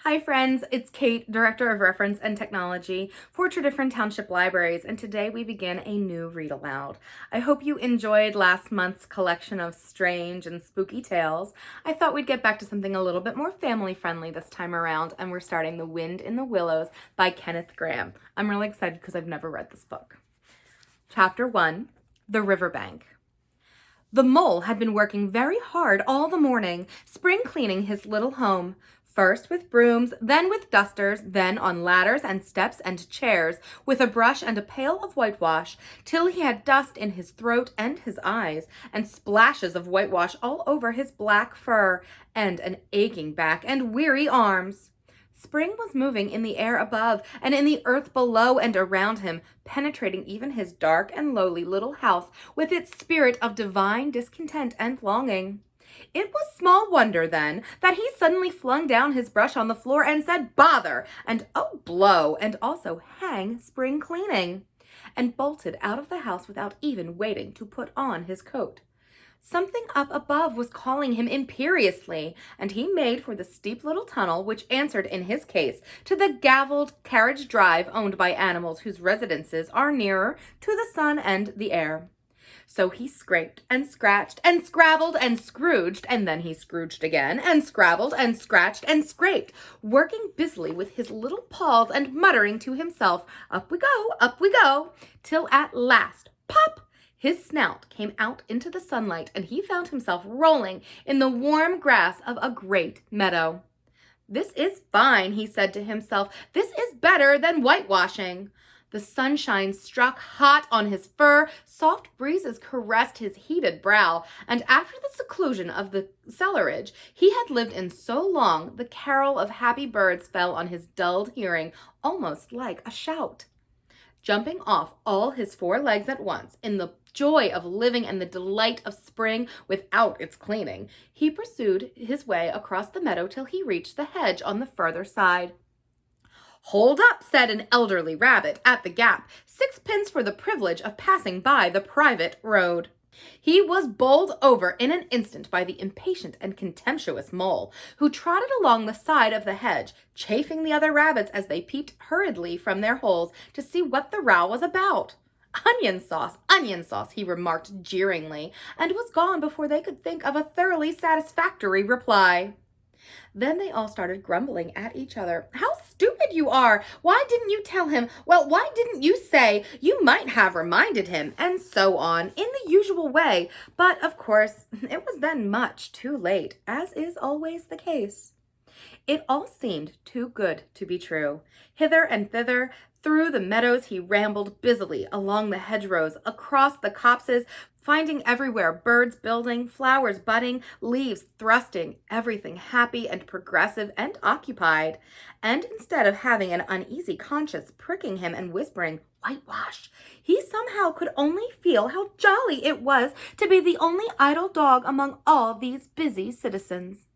Hi friends, it's Kate, Director of Reference and Technology for Tredyffrin Township Libraries, and today we begin a new read aloud. I hope you enjoyed last month's collection of strange and spooky tales. I thought we'd get back to something a little bit more family friendly this time around, and we're starting The Wind in the Willows by Kenneth Grahame. I'm really excited because I've never read this book. Chapter 1, The Riverbank. The mole had been working very hard all the morning, spring cleaning his little home. First with brooms, then with dusters, then on ladders and steps and chairs, with a brush and a pail of whitewash, till he had dust in his throat and his eyes, and splashes of whitewash all over his black fur, and an aching back and weary arms. Spring was moving in the air above and in the earth below and around him, penetrating even his dark and lowly little house with its spirit of divine discontent and longing. It was small wonder, then, that he suddenly flung down his brush on the floor and said, "Bother!" and "Oh, blow!" and also "Hang spring cleaning!" and bolted out of the house without even waiting to put on his coat. Something up above was calling him imperiously, and he made for the steep little tunnel which answered in his case to the gavelled carriage drive owned by animals whose residences are nearer to the sun and the air. So he scraped and scratched and scrabbled and scrooged, and then he scrooged again and scrabbled and scratched and scraped, working busily with his little paws and muttering to himself, up we go, till at last, pop! His snout came out into the sunlight, and he found himself rolling in the warm grass of a great meadow. "This is fine," he said to himself. "This is better than whitewashing." The sunshine struck hot on his fur, soft breezes caressed his heated brow, and after the seclusion of the cellarage he had lived in so long, the carol of happy birds fell on his dulled hearing almost like a shout. Jumping off all his 4 legs at once, in the joy of living and the delight of spring without its cleaning, he pursued his way across the meadow till he reached the hedge on the further side. "Hold up," said an elderly rabbit at the gap. "Sixpence for the privilege of passing by the private road." He was bowled over in an instant by the impatient and contemptuous mole, who trotted along the side of the hedge, chaffing the other rabbits as they peeped hurriedly from their holes to see what the row was about. Onion sauce," he remarked jeeringly, and was gone before they could think of a thoroughly satisfactory reply. Then they all started grumbling at each other. "How stupid you are! Why didn't you tell him? Well, why didn't you say? You might have reminded him," and so on, in the usual way. But, of course, it was then much too late, as is always the case. It all seemed too good to be true. Hither and thither, through the meadows he rambled busily, along the hedgerows, across the copses, finding everywhere birds building, flowers budding, leaves thrusting, everything happy and progressive and occupied. And instead of having an uneasy conscience pricking him and whispering, "Whitewash," he somehow could only feel how jolly it was to be the only idle dog among all these busy citizens.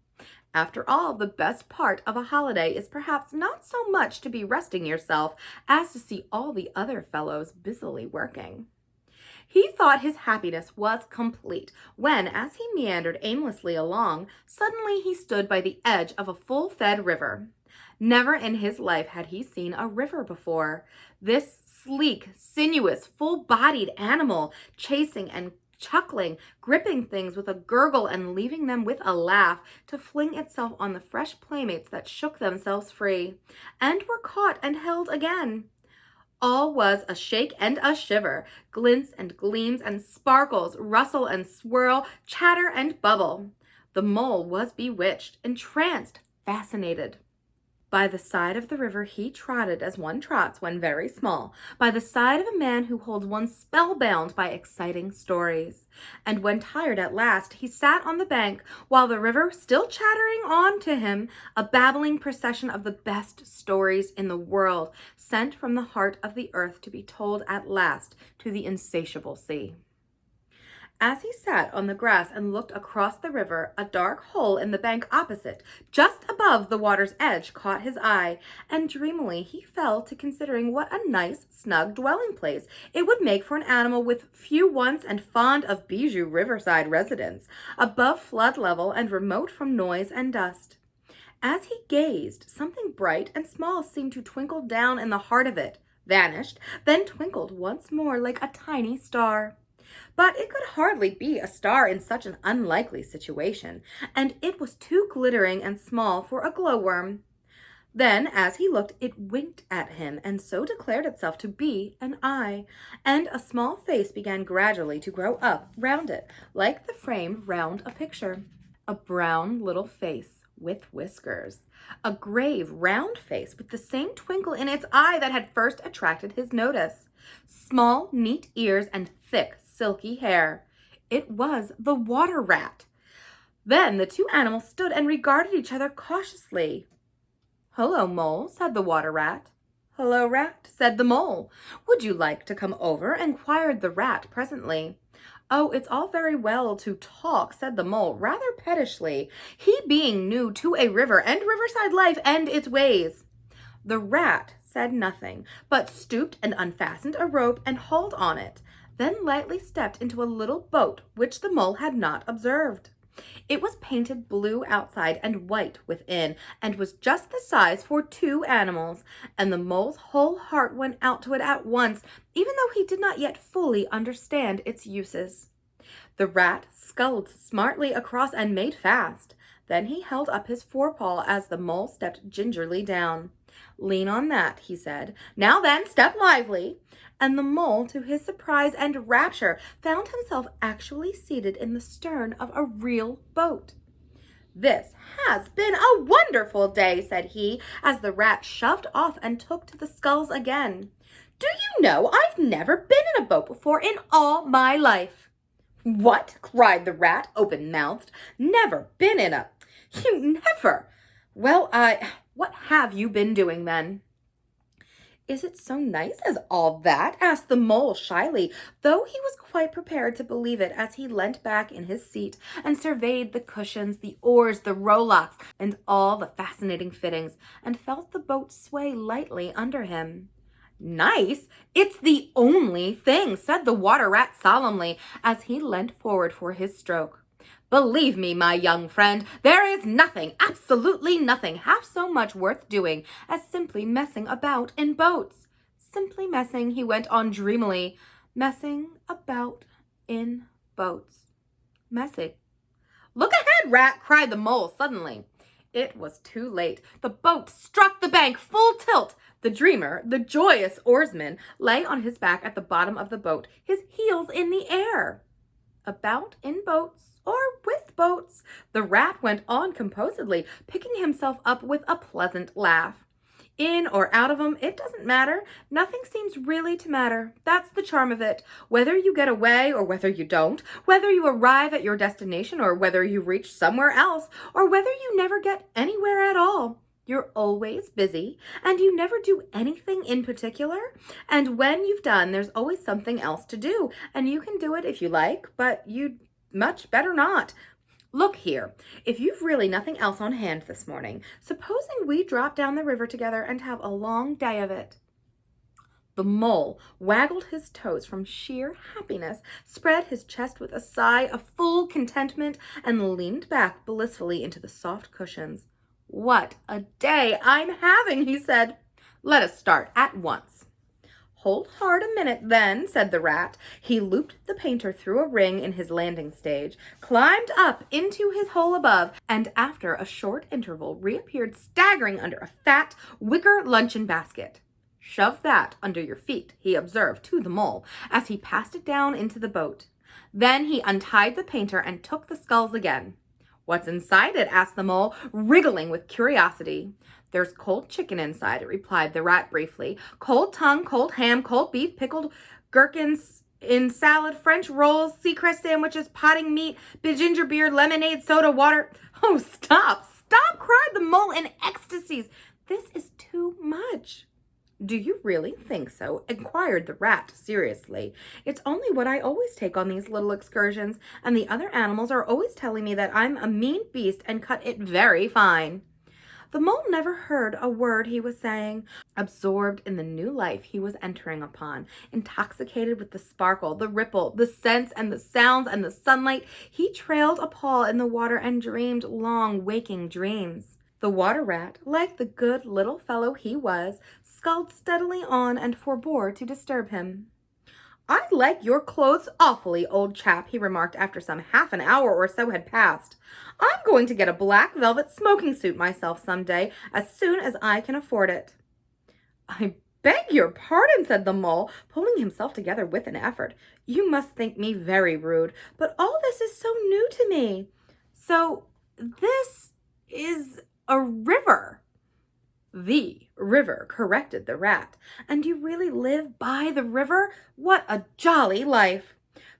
After all, the best part of a holiday is perhaps not so much to be resting yourself as to see all the other fellows busily working. He thought his happiness was complete when, as he meandered aimlessly along, suddenly he stood by the edge of a full-fed river. Never in his life had he seen a river before. This sleek, sinuous, full-bodied animal, chasing and chuckling, gripping things with a gurgle and leaving them with a laugh, to fling itself on the fresh playmates that shook themselves free, and were caught and held again. All was a shake and a shiver, glints and gleams and sparkles, rustle and swirl, chatter and bubble. The mole was bewitched, entranced, fascinated. By the side of the river he trotted as one trots when very small, by the side of a man who holds one spellbound by exciting stories. And when tired at last, he sat on the bank, while the river still chattering on to him, a babbling procession of the best stories in the world, sent from the heart of the earth to be told at last to the insatiable sea. As he sat on the grass and looked across the river, a dark hole in the bank opposite, just above the water's edge, caught his eye, and dreamily he fell to considering what a nice, snug dwelling place it would make for an animal with few wants and fond of bijou riverside residence, above flood level and remote from noise and dust. As he gazed, something bright and small seemed to twinkle down in the heart of it, vanished, then twinkled once more like a tiny star. But it could hardly be a star in such an unlikely situation, and it was too glittering and small for a glowworm. Then, as he looked, it winked at him, and so declared itself to be an eye, and a small face began gradually to grow up round it, like the frame round a picture. A brown little face with whiskers, a grave, round face with the same twinkle in its eye that had first attracted his notice, small, neat ears, and thick, silky hair. It was the water rat. Then the two animals stood and regarded each other cautiously. "Hello, Mole," said the water rat. "Hello, Rat," said the Mole. "Would you like to come over?" inquired the rat presently. "Oh, it's all very well to talk," said the Mole rather pettishly, he being new to a river and riverside life and its ways. The rat said nothing, but stooped and unfastened a rope and hauled on it, then lightly stepped into a little boat which the Mole had not observed. It was painted blue outside and white within, and was just the size for two animals, and the Mole's whole heart went out to it at once, even though he did not yet fully understand its uses. The rat sculled smartly across and made fast. Then he held up his forepaw as the Mole stepped gingerly down. "Lean on that," he said. "Now then, step lively." And the Mole, to his surprise and rapture, found himself actually seated in the stern of a real boat. "This has been a wonderful day," said he, as the rat shoved off and took to the sculls again. "Do you know, I've never been in a boat before in all my life." "What?" cried the rat, open-mouthed. "Never been in a... You never... Well, what have you been doing then?" "Is it so nice as all that?" asked the Mole shyly, though he was quite prepared to believe it as he leant back in his seat and surveyed the cushions, the oars, the rowlocks, and all the fascinating fittings, and felt the boat sway lightly under him. "Nice? It's the only thing," said the water rat solemnly, as he leant forward for his stroke. "Believe me, my young friend, there is nothing, absolutely nothing, half so much worth doing as simply messing about in boats. Simply messing," he went on dreamily, "messing about in boats. Messing." "Look ahead, Rat!" cried the Mole suddenly. It was too late. The boat struck the bank full tilt. The dreamer, the joyous oarsman, lay on his back at the bottom of the boat, his heels in the air. "About in boats, or with boats," the rat went on composedly, picking himself up with a pleasant laugh. "In or out of 'em, it doesn't matter. Nothing seems really to matter. That's the charm of it. Whether you get away or whether you don't, whether you arrive at your destination or whether you reach somewhere else, or whether you never get anywhere at all, you're always busy, and you never do anything in particular. And when you've done, there's always something else to do, and you can do it if you like, but you'd much better not. Look here, if you've really nothing else on hand this morning, supposing we drop down the river together and have a long day of it." The Mole waggled his toes from sheer happiness, spread his chest with a sigh of full contentment, and leaned back blissfully into the soft cushions. "What a day I'm having," he said. "Let us start at once." "Hold hard a minute, then," said the rat. He looped the painter through a ring in his landing stage, climbed up into his hole above, and after a short interval reappeared staggering under a fat wicker luncheon basket. "Shove that under your feet," he observed to the Mole, as he passed it down into the boat. Then he untied the painter and took the sculls again. "What's inside it?" asked the Mole, wriggling with curiosity. "There's cold chicken inside," replied the rat briefly. "Cold tongue, cold ham, cold beef, pickled gherkins in salad, French rolls, seacrest sandwiches, potting meat, ginger beer, lemonade, soda, water." "Oh, stop, stop!" cried the Mole in ecstasies. "This is too much." "Do you really think so?" inquired the rat seriously. "It's only what I always take on these little excursions, and the other animals are always telling me that I'm a mean beast and cut it very fine." The Mole never heard a word he was saying. Absorbed in the new life he was entering upon, intoxicated with the sparkle, the ripple, the scents and the sounds and the sunlight, he trailed a paw in the water and dreamed long waking dreams. The water rat, like the good little fellow he was, sculled steadily on and forbore to disturb him. "I like your clothes awfully, old chap," he remarked after some half an hour or so had passed. "I'm going to get a black velvet smoking suit myself some day, as soon as I can afford it." "I beg your pardon," said the mole, pulling himself together with an effort. "You must think me very rude, but all this is so new to me. So this is a river." "The river," corrected the rat. "And you really live by the river? What a jolly life!"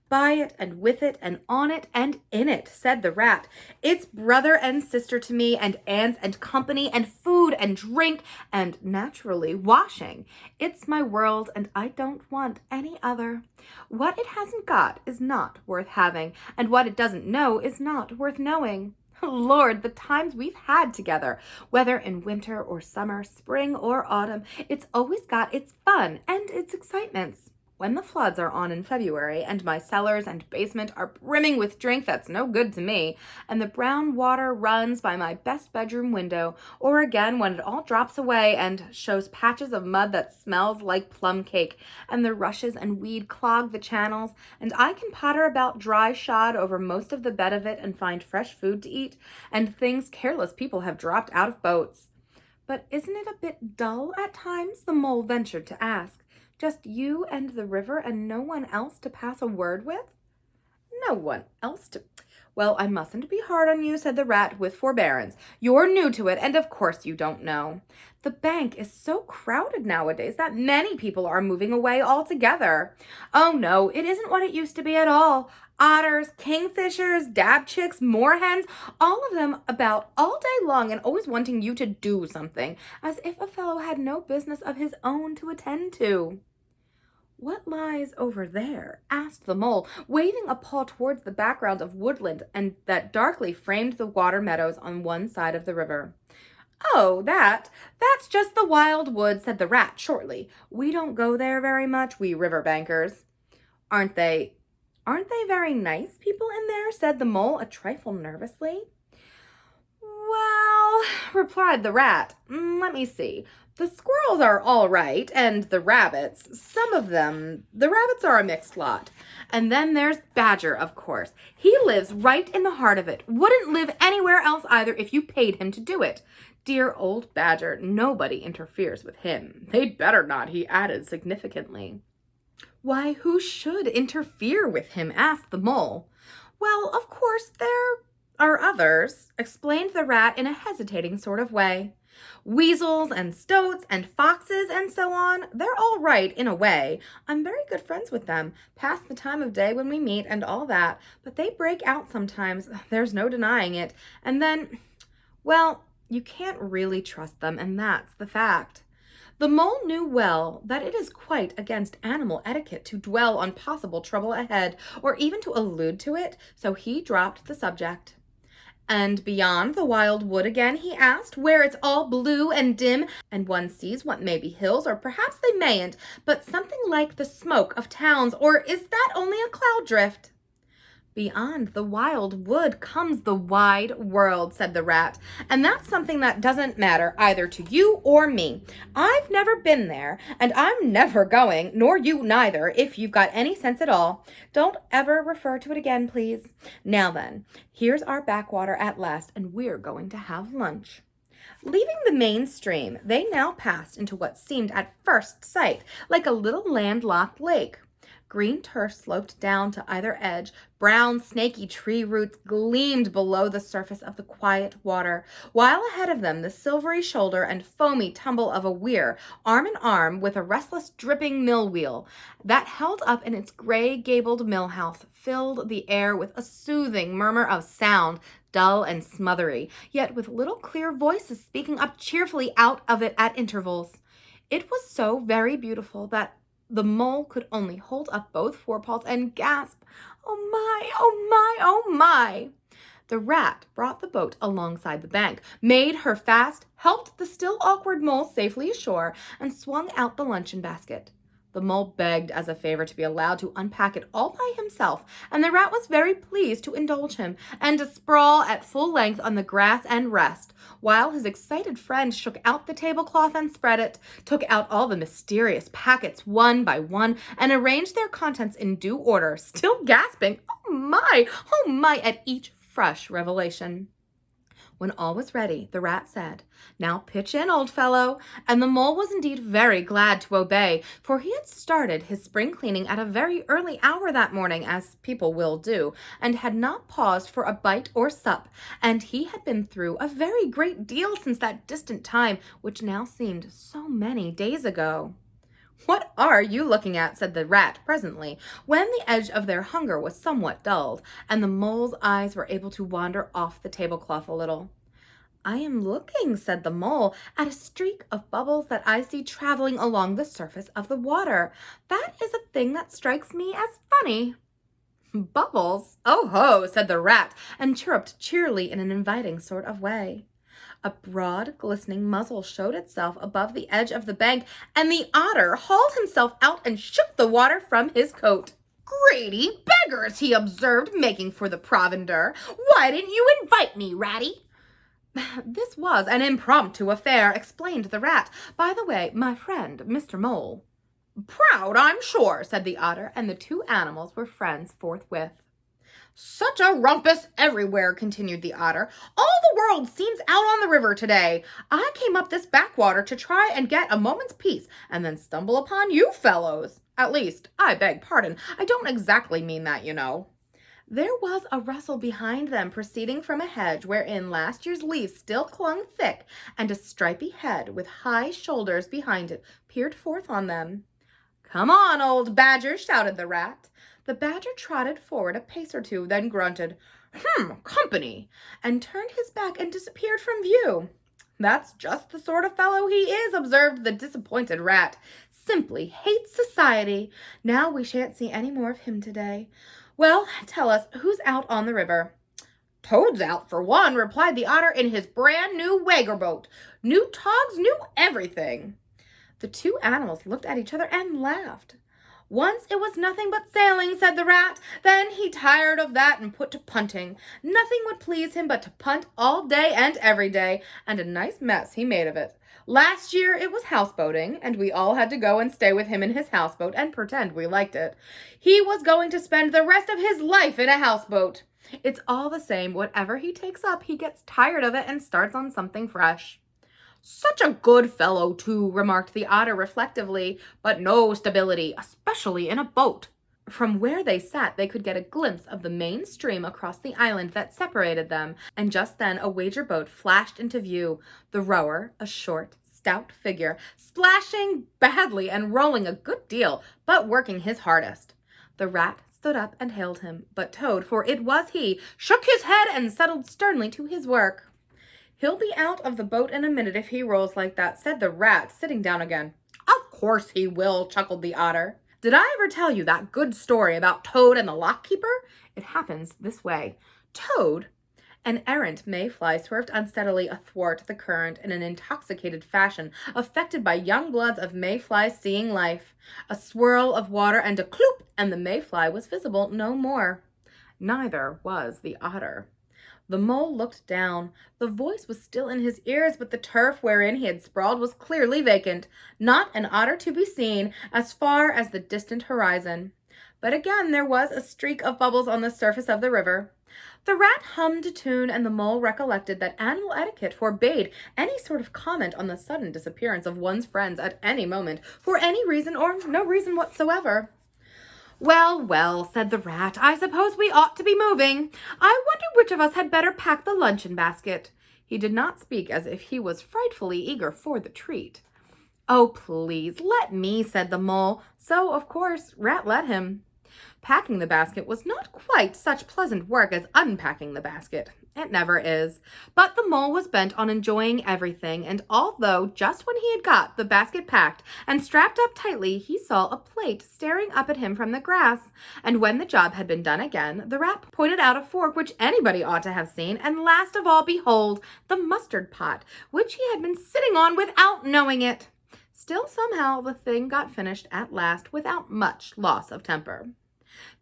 "By it and with it and on it and in it," said the rat. "It's brother and sister to me, and aunts and company and food and drink and, naturally, washing. It's my world, and I don't want any other. What it hasn't got is not worth having, and what it doesn't know is not worth knowing. Lord, the times we've had together, whether in winter or summer, spring or autumn, it's always got its fun and its excitements. When the floods are on in February, and my cellars and basement are brimming with drink that's no good to me, and the brown water runs by my best bedroom window, or again when it all drops away and shows patches of mud that smells like plum cake, and the rushes and weed clog the channels, and I can potter about dry shod over most of the bed of it and find fresh food to eat, and things careless people have dropped out of boats." "But isn't it a bit dull at times?" the mole ventured to ask. "Just you and the river and no one else to pass a word with?" "No one else to—" "Well, I mustn't be hard on you," said the rat with forbearance. "You're new to it, and of course you don't know. The bank is so crowded nowadays that many people are moving away altogether. Oh no, it isn't what it used to be at all. Otters, kingfishers, dabchicks, moorhens, all of them about all day long and always wanting you to do something, as if a fellow had no business of his own to attend to." "What lies over there?" asked the mole, waving a paw towards the background of woodland and that darkly framed the water meadows on one side of the river. "Oh, that's just the wild wood," said the rat shortly. "We don't go there very much, we river bankers." Aren't they very nice people in there?" said the mole a trifle nervously. "Well," replied the rat, "let me see. The squirrels are all right, and the rabbits, some of them, the rabbits are a mixed lot. And then there's Badger, of course. He lives right in the heart of it. Wouldn't live anywhere else either if you paid him to do it. Dear old Badger, nobody interferes with him. They'd better not," he added significantly. "Why, who should interfere with him?" asked the mole. "Well, of course, there are others," explained the rat in a hesitating sort of way. "Weasels and stoats and foxes and so on. They're all right in a way. I'm very good friends with them, pass the time of day when we meet and all that, but they break out sometimes, there's no denying it. And then, well, you can't really trust them, and that's the fact." The mole knew well that it is quite against animal etiquette to dwell on possible trouble ahead, or even to allude to it, so he dropped the subject. "And beyond the wild wood again," he asked, "where it's all blue and dim, and one sees what may be hills, or perhaps they mayn't, but something like the smoke of towns, or is that only a cloud drift?" "Beyond the wild wood comes the wide world," said the rat, "and that's something that doesn't matter either to you or me. I've never been there, and I'm never going, nor you neither, if you've got any sense at all. Don't ever refer to it again, please. Now then, here's our backwater at last, and we're going to have lunch." Leaving the main stream, they now passed into what seemed at first sight like a little landlocked lake. Green turf sloped down to either edge. Brown, snaky tree roots gleamed below the surface of the quiet water, while ahead of them the silvery shoulder and foamy tumble of a weir, arm in arm with a restless, dripping mill wheel that held up in its gray-gabled mill house, filled the air with a soothing murmur of sound, dull and smothery, yet with little clear voices speaking up cheerfully out of it at intervals. It was so very beautiful that the mole could only hold up both forepaws and gasp, "Oh my, oh my, oh my!" The rat brought the boat alongside the bank, made her fast, helped the still awkward mole safely ashore, and swung out the luncheon basket. The mole begged as a favor to be allowed to unpack it all by himself, and the rat was very pleased to indulge him and to sprawl at full length on the grass and rest, while his excited friend shook out the tablecloth and spread it, took out all the mysterious packets one by one, and arranged their contents in due order, still gasping, oh my, at each fresh revelation. When all was ready, the rat said, "Now pitch in, old fellow," and the mole was indeed very glad to obey, for he had started his spring cleaning at a very early hour that morning, as people will do, and had not paused for a bite or sup, and he had been through a very great deal since that distant time, which now seemed so many days ago. "What are you looking at?" said the rat presently, when the edge of their hunger was somewhat dulled, and the mole's eyes were able to wander off the tablecloth a little. "I am looking," said the mole, "at a streak of bubbles that I see traveling along the surface of the water. That is a thing that strikes me as funny." "Bubbles? Oh ho," said the rat, and chirruped cheerily in an inviting sort of way. A broad, glistening muzzle showed itself above the edge of the bank, and the otter hauled himself out and shook the water from his coat. "Greedy beggars," he observed, making for the provender. "Why didn't you invite me, Ratty?" "This was an impromptu affair," explained the rat. "By the way, my friend, Mr. Mole." "Proud, I'm sure," said the otter, and the two animals were friends forthwith. "Such a rumpus everywhere," continued the otter. "All the world seems out on the river today. I came up this backwater to try and get a moment's peace, and then stumble upon you fellows. At least, I beg pardon, I don't exactly mean that, you know." There was a rustle behind them proceeding from a hedge wherein last year's leaves still clung thick, and a stripy head with high shoulders behind it peered forth on them. "Come on, old badger," shouted the rat. The badger trotted forward a pace or two, then grunted, "Company," and turned his back and disappeared from view. "That's just the sort of fellow he is," observed the disappointed rat. "Simply hates society. Now we shan't see any more of him today. Well, tell us, who's out on the river?" "Toad's out for one," replied the otter, "in his brand new wager boat. New togs, new everything." The two animals looked at each other and laughed. "Once it was nothing but sailing," said the rat. "Then he tired of that and put to punting. Nothing would please him but to punt all day and every day, and a nice mess he made of it. Last year it was houseboating, and we all had to go and stay with him in his houseboat and pretend we liked it. He was going to spend the rest of his life in a houseboat. It's all the same. Whatever he takes up, he gets tired of it and starts on something fresh." "Such a good fellow, too," remarked the otter reflectively, "but no stability, especially in a boat." From where they sat, they could get a glimpse of the main stream across the island that separated them, and just then a wager boat flashed into view. The rower, a short, stout figure, splashing badly and rolling a good deal, but working his hardest. The rat stood up and hailed him, but Toad, for it was he, shook his head and settled sternly to his work. "He'll be out of the boat in a minute if he rolls like that," said the rat, sitting down again. "Of course he will," chuckled the otter. "Did I ever tell you that good story about Toad and the lock-keeper? It happens this way. Toad, an errant mayfly, swerved unsteadily athwart the current in an intoxicated fashion, affected by young bloods of mayflies seeing life. A swirl of water and a cloop, and the mayfly was visible no more. Neither was the otter. The mole looked down. The voice was still in his ears, but the turf wherein he had sprawled was clearly vacant. Not an otter to be seen, as far as the distant horizon. But again there was a streak of bubbles on the surface of the river. The rat hummed a tune, and the mole recollected that animal etiquette forbade any sort of comment on the sudden disappearance of one's friends at any moment, for any reason or no reason whatsoever. "Well, well," said the rat, "I suppose we ought to be moving. I wonder which of us had better pack the luncheon basket." He did not speak as if he was frightfully eager for the treat. "Oh, please, let me," said the mole. So, of course, Rat let him. Packing the basket was not quite such pleasant work as unpacking the basket. It never is. But the mole was bent on enjoying everything, and although just when he had got the basket packed and strapped up tightly, he saw a plate staring up at him from the grass, and when the job had been done again, the rat pointed out a fork which anybody ought to have seen, and last of all, behold, the mustard pot, which he had been sitting on without knowing it. Still, somehow, the thing got finished at last without much loss of temper.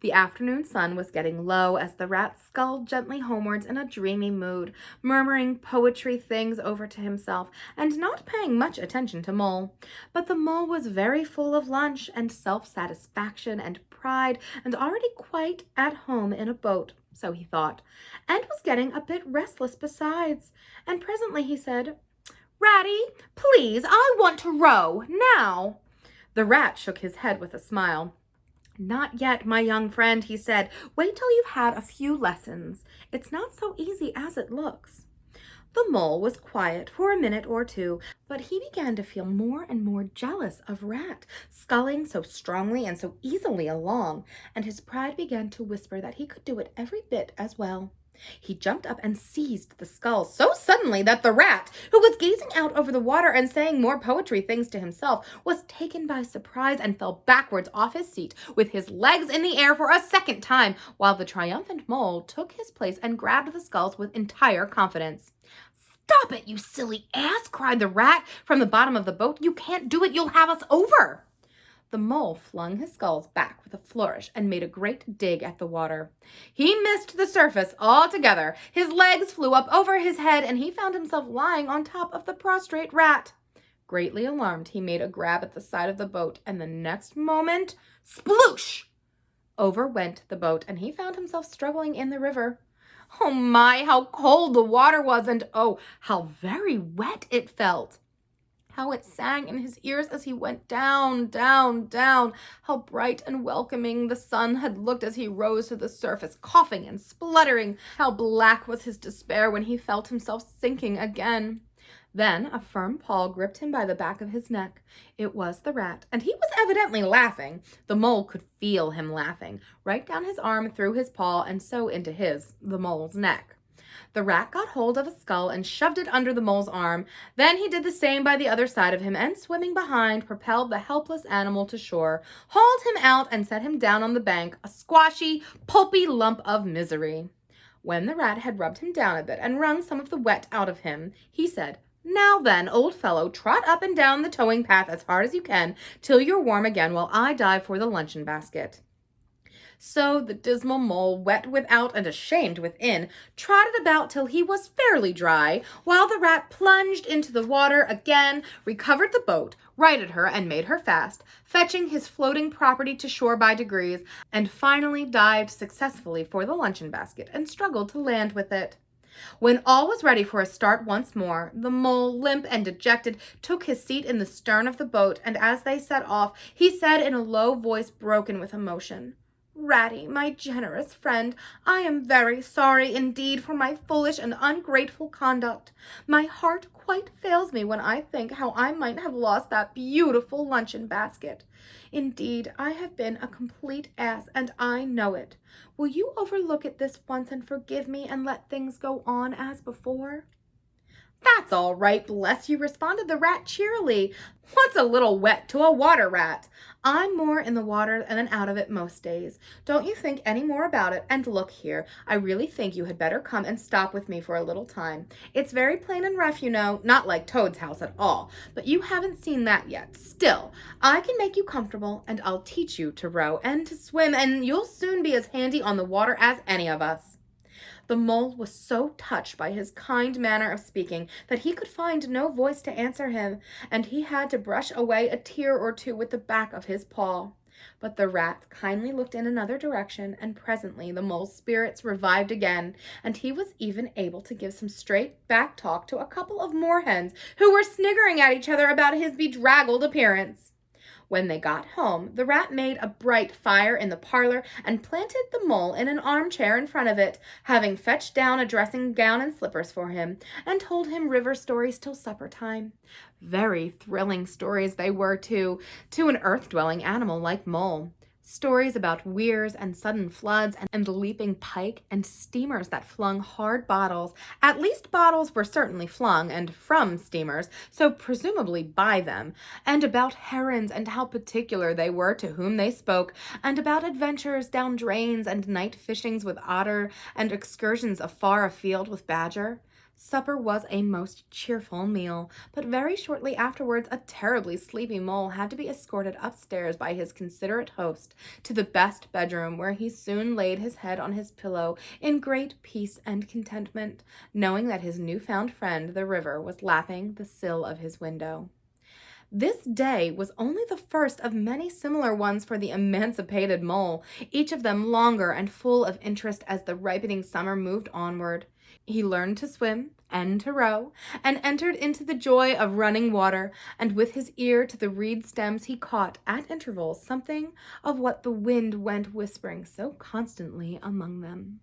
The afternoon sun was getting low as the rat sculled gently homewards in a dreamy mood, murmuring poetry things over to himself and not paying much attention to Mole. But the Mole was very full of lunch and self-satisfaction and pride and already quite at home in a boat, so he thought, and was getting a bit restless besides. And presently he said, "Ratty, please, I want to row now." The rat shook his head with a smile. "Not yet, my young friend," he said. "Wait till you've had a few lessons. It's not so easy as it looks." The Mole was quiet for a minute or two, but he began to feel more and more jealous of Rat, sculling so strongly and so easily along, and his pride began to whisper that he could do it every bit as well. He jumped up and seized the scull so suddenly that the rat, who was gazing out over the water and saying more poetry things to himself, was taken by surprise and fell backwards off his seat with his legs in the air for a second time, while the triumphant Mole took his place and grabbed the sculls with entire confidence. "Stop it, you silly ass!" cried the rat from the bottom of the boat. "You can't do it. You'll have us over." The Mole flung his sculls back with a flourish and made a great dig at the water. He missed the surface altogether. His legs flew up over his head, and he found himself lying on top of the prostrate rat. Greatly alarmed, he made a grab at the side of the boat, and the next moment, sploosh! Over went the boat, and he found himself struggling in the river. Oh my, how cold the water was, and oh, how very wet it felt. How it sang in his ears as he went down, down, down. How bright and welcoming the sun had looked as he rose to the surface, coughing and spluttering. How black was his despair when he felt himself sinking again. Then a firm paw gripped him by the back of his neck. It was the rat, and he was evidently laughing. The Mole could feel him laughing, right down his arm through his paw and so into the Mole's neck. The rat got hold of a scull and shoved it under the Mole's arm. Then he did the same by the other side of him, and swimming behind, propelled the helpless animal to shore, hauled him out, and set him down on the bank, a squashy, pulpy lump of misery. When the rat had rubbed him down a bit and wrung some of the wet out of him, he said, "Now then, old fellow, trot up and down the towing path as hard as you can, till you're warm again, while I dive for the luncheon basket." So the dismal Mole, wet without and ashamed within, trotted about till he was fairly dry, while the rat plunged into the water again, recovered the boat, righted her, and made her fast, fetching his floating property to shore by degrees, and finally dived successfully for the luncheon basket and struggled to land with it. When all was ready for a start once more, the Mole, limp and dejected, took his seat in the stern of the boat, and as they set off, he said in a low voice broken with emotion, "Ratty, my generous friend, I am very sorry indeed for my foolish and ungrateful conduct. My heart quite fails me when I think how I might have lost that beautiful luncheon basket. Indeed, I have been a complete ass, and I know it. Will you overlook it this once and forgive me and let things go on as before?" "That's all right, bless you," responded the rat cheerily. "What's a little wet to a water rat? I'm more in the water than out of it most days. Don't you think any more about it, and look here, I really think you had better come and stop with me for a little time. It's very plain and rough, you know, not like Toad's house at all, but you haven't seen that yet. Still, I can make you comfortable, and I'll teach you to row and to swim, and you'll soon be as handy on the water as any of us." The Mole was so touched by his kind manner of speaking that he could find no voice to answer him, and he had to brush away a tear or two with the back of his paw. But the rat kindly looked in another direction, and presently the Mole's spirits revived again, and he was even able to give some straight back talk to a couple of moorhens who were sniggering at each other about his bedraggled appearance. When they got home, the rat made a bright fire in the parlor and planted the Mole in an armchair in front of it, having fetched down a dressing gown and slippers for him, and told him river stories till supper time. Very thrilling stories they were, too, to an earth-dwelling animal like Mole. Stories about weirs and sudden floods and the leaping pike and steamers that flung hard bottles. At least bottles were certainly flung, and from steamers, so presumably by them, and about herons and how particular they were to whom they spoke, and about adventures down drains and night fishings with otter and excursions afar afield with badger. Supper was a most cheerful meal, but very shortly afterwards a terribly sleepy mole had to be escorted upstairs by his considerate host to the best bedroom, where he soon laid his head on his pillow in great peace and contentment, knowing that his new-found friend, the river, was lapping the sill of his window. This day was only the first of many similar ones for the emancipated mole, each of them longer and full of interest as the ripening summer moved onward. He learned to swim and to row, and entered into the joy of running water, and with his ear to the reed stems he caught, at intervals, something of what the wind went whispering so constantly among them.